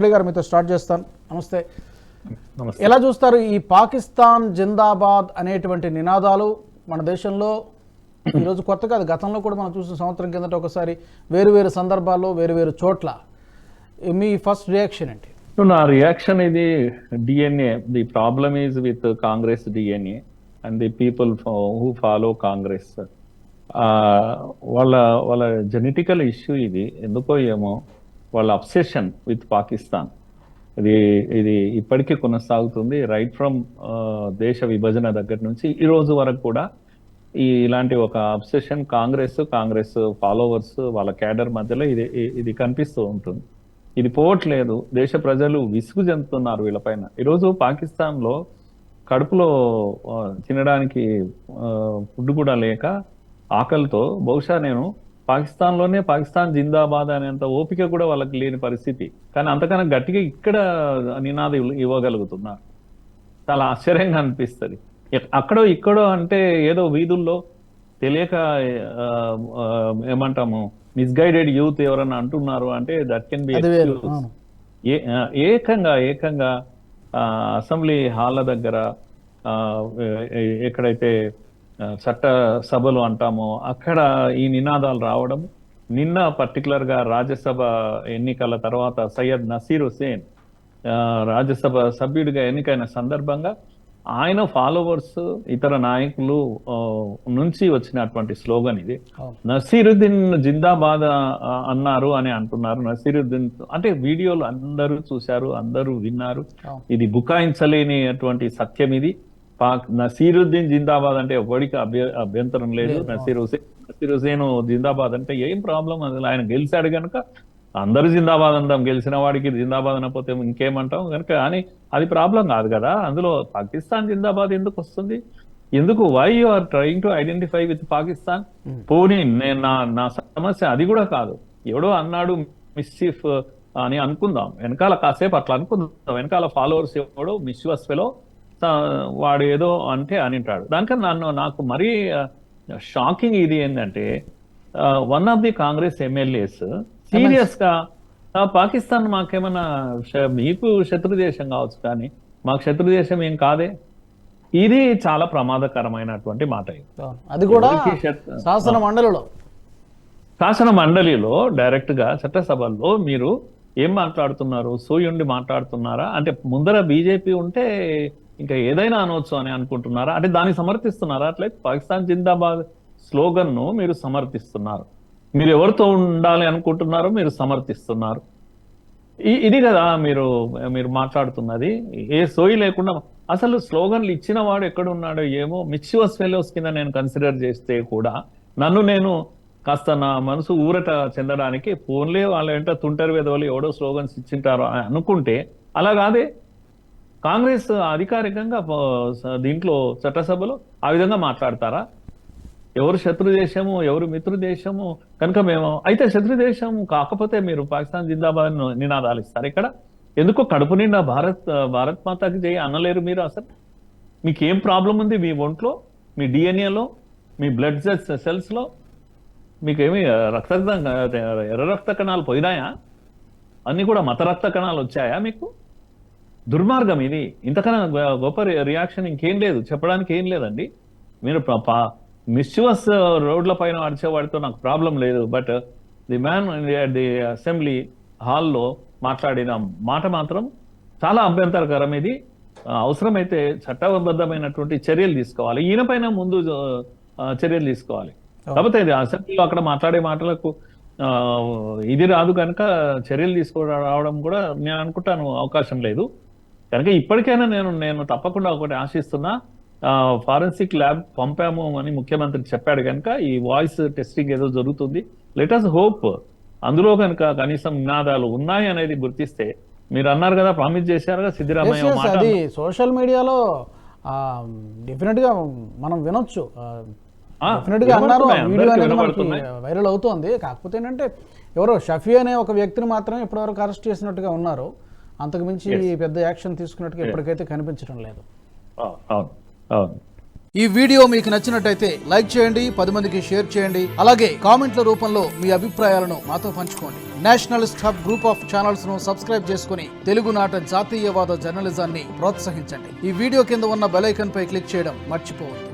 మురళి గారు మీతో స్టార్ట్ చేస్తాను. నమస్తే. నమస్తే. ఎలా చూస్తారు ఈ పాకిస్తాన్ జిందాబాద్ అనేటువంటి నినాదాలు మన దేశంలో ఈరోజు కొత్త కాదు, గతంలో కూడా మనం చూసిన సంవత్సరం కిందట ఒకసారి వేరు సందర్భాల్లో వేరు చోట్ల. మీ ఫస్ట్ రియాక్షన్ ఏంటి? నా రియాక్షన్ ఇది DNA. The problem is with Congress DNA and the people who follow Congress. వాళ్ళ జెనెటికల్ ఇష్యూ ఇది. ఎందుకో ఏమో వాళ్ళ అబ్సెషన్ విత్ పాకిస్తాన్ ఇది ఇప్పటికీ కొనసాగుతుంది. రైట్ ఫ్రమ్ దేశ విభజన దగ్గర నుంచి ఈ రోజు వరకు కూడా ఇలాంటి ఒక అబ్సెషన్ కాంగ్రెస్ ఫాలోవర్స్ వాళ్ళ క్యాడర్ మధ్యలో ఇది కనిపిస్తూ ఉంటుంది. ఇది పోవట్లేదు. దేశ ప్రజలు విసుగు చెందుతున్నారు వీళ్ళపైన. ఈరోజు పాకిస్తాన్ లో కడుపులో తినడానికి ఫుడ్ కూడా లేక ఆకలితో బహుశా నేను పాకిస్తాన్ జిందాబాద్ అనేంత ఓపిక కూడా వాళ్ళకి లేని పరిస్థితి. కానీ అంతకన్నా గట్టిగా ఇక్కడ నినాదం ఇవ్వగలుగుతున్నారు. చాలా ఆశ్చర్యంగా అనిపిస్తుంది. అక్కడో ఇక్కడో అంటే ఏదో వీధుల్లో తెలియక ఏమంటాము మిస్గైడెడ్ యూత్ ఎవరన్నా అంటున్నారు అంటే దట్ కెన్ బి ఎక్స్క్యూజ్. ఏకంగా అసెంబ్లీ హాల్ల దగ్గర ఎక్కడైతే చట్ట సభలు అంటామో అక్కడ ఈ నినాదాలు రావడం. నిన్న పర్టికులర్ గా రాజ్యసభ ఎన్నికల తర్వాత సయ్యద్ నసీర్ హుసేన్ రాజ్యసభ సభ్యుడిగా ఎన్నికైన సందర్భంగా ఆయన ఫాలోవర్స్ ఇతర నాయకులు నుంచి వచ్చినటువంటి స్లోగన్ ఇది. నసీరుద్దీన్ జిందాబాద్ అన్నారు అని అంటున్నారు. నసీరుద్దీన్ అంటే వీడియోలు అందరూ చూశారు, అందరూ విన్నారు. ఇది బుకాయించలేనిటువంటి సత్యం ఇది. నసీరుద్దీన్ జిందాబాద్ అంటే ఎవరికి అభ్యంతరం లేదు. నసీర్ హుసేన్ జిందాబాద్ అంటే ఏం ప్రాబ్లం? అసలు ఆయన గెలిచాడు కనుక అందరూ జిందాబాద్ అందాం, గెలిచిన వాడికి జిందాబాద్ అనకపోతే ఇంకేమంటాం కనుక. కానీ అది ప్రాబ్లం కాదు కదా. అందులో పాకిస్తాన్ జిందాబాద్ ఎందుకు వస్తుంది? ఎందుకు? Why you are trying to identify with Pakistan? పోనీ నా సమస్య అది కూడా కాదు. ఎవడో అన్నాడు మిస్చీఫ్ అని అనుకుందాం, వెనకాల కాసేపు అట్లా అనుకుందాం. వెనకాల ఫాలోవర్స్ ఎవడో మిస్యూస్ ఫెలో వాడు ఏదో అంటే అనింటాడు. దానికన్నా నాకు మరీ షాకింగ్ ఇది ఏంటంటే one of the Congress MLAs serious గా పాకిస్తాన్ మాకేమన్నా మీకు శత్రు దేశం కావచ్చు కానీ మాకు శత్రు దేశం ఏం కాదే. ఇది చాలా ప్రమాదకరమైనటువంటి మాట. అది కూడా శాసన మండలిలో డైరెక్ట్ గా చట్టసభల్లో మీరు ఏం మాట్లాడుతున్నారు? సోయుండి మాట్లాడుతున్నారా? అంటే ముందర బీజేపీ ఉంటే ఇంకా ఏదైనా అనవచ్చు అని అనుకుంటున్నారా? అంటే దాన్ని సమర్థిస్తున్నారా? అట్లయితే పాకిస్తాన్ జిందాబాద్ స్లోగన్ ను మీరు సమర్థిస్తున్నారు. మీరు ఎవరితో ఉండాలి అనుకుంటున్నారో మీరు సమర్థిస్తున్నారు. ఇది కదా మీరు మాట్లాడుతున్నది. ఏ సోయి లేకుండా అసలు స్లోగన్లు ఇచ్చిన వాడు ఎక్కడున్నాడో ఏమో. మిస్యూస్ ఫెలోస్ కింద నేను కన్సిడర్ చేస్తే కూడా నేను కాస్త నా మనసు ఊరట చెందడానికి ఫోన్లే వాళ్ళ వెంట తుంటరి వెదవలు ఎవడో స్లోగన్స్ ఇచ్చింటారో అని అనుకుంటే అలా కాదే. కాంగ్రెస్ అధికారికంగా దీంట్లో చట్టసభలో ఆ విధంగా మాట్లాడతారా? ఎవరు శత్రు దేశము, ఎవరు మిత్రు దేశము కనుక మేము అయితే శత్రు దేశం కాకపోతే మీరు పాకిస్తాన్ జిందాబాద్ నినాదాలు ఇస్తారు. ఇక్కడ ఎందుకో కడుపు నిండా భారత్ మాతాకి జై అనలేరు మీరు. అసలు మీకేం ప్రాబ్లం ఉంది మీ ఒంట్లో, మీ డిఎన్ఏలో, మీ బ్లడ్ సెల్స్ లో? మీకేమి ఎర్ర రక్త కణాలు పోయినాయా? అన్ని కూడా మత రక్త కణాలు వచ్చాయా మీకు? దుర్మార్గం ఇది. ఇంతకన్నా గొప్ప రియాక్షన్ ఇంకేం లేదు, చెప్పడానికి ఏం లేదండి. మీరు మిస్యూస్ రోడ్ల పైన అడిచేవాడితో నాకు ప్రాబ్లం లేదు. But the man the assembly హాల్లో మాట్లాడిన మాట మాత్రం చాలా అభ్యంతరకరం. ఇది అవసరమైతే చట్టబద్ధమైనటువంటి చర్యలు తీసుకోవాలి. ఈయన పైన ముందు చర్యలు తీసుకోవాలి. కాకపోతే ఇది అసెంబ్లీలో అక్కడ మాట్లాడే మాటలకు ఇది రాదు కనుక చర్యలు తీసుకురావడం కూడా నేను అనుకుంటాను అవకాశం లేదు. కనుక ఇప్పటికైనా నేను తప్పకుండా ఒకటి ఆశిస్తున్నా. ఫారెన్సిక్ ల్యాబ్ పంపాము అని ముఖ్యమంత్రి చెప్పాడు కనుక ఈ వాయిస్ టెస్టింగ్ ఏదో జరుగుతుంది. లెట్ us హోప్ అందులో కనుక కనీసం నినాదాలు ఉన్నాయి అనేది గుర్తిస్తే. మీరు అన్నారు కదా, ప్రామిస్ చేశారు కదా సిద్ధిరామయ్య మాట. అది సోషల్ మీడియాలో డెఫినెట్ గా మనం వినొచ్చు. డెఫినెట్ గా అన్నారు, వీడియో అనేది వైరల్ అవుతోంది. కాకపోతే ఏంటంటే ఎవరో షఫీ అనే ఒక వ్యక్తిని మాత్రమే ఇప్పటివరకు అరెస్ట్ చేసినట్టుగా ఉన్నారు. అంతకు మించి పెద్ద యాక్షన్ తీసుకున్నట్టుగా ఎప్పటికైతే కనిపించడం లేదు. అవును. ఈ వీడియో మీకు నచ్చినట్టయితే లైక్ చేయండి, 10 మందికి షేర్ చేయండి. అలాగే కామెంట్ల రూపంలో మీ అభిప్రాయాలను మాతో పంచుకోండి. Nationalist hub group of channels ను సబ్స్క్రైబ్ చేసుకుని తెలుగునాట జాతీయవాద జర్నలిజాన్ని ప్రోత్సహించండి. ఈ వీడియో కింద ఉన్న బెల్ ఐకాన్ పై క్లిక్ చేయడం మర్చిపోవద్దు.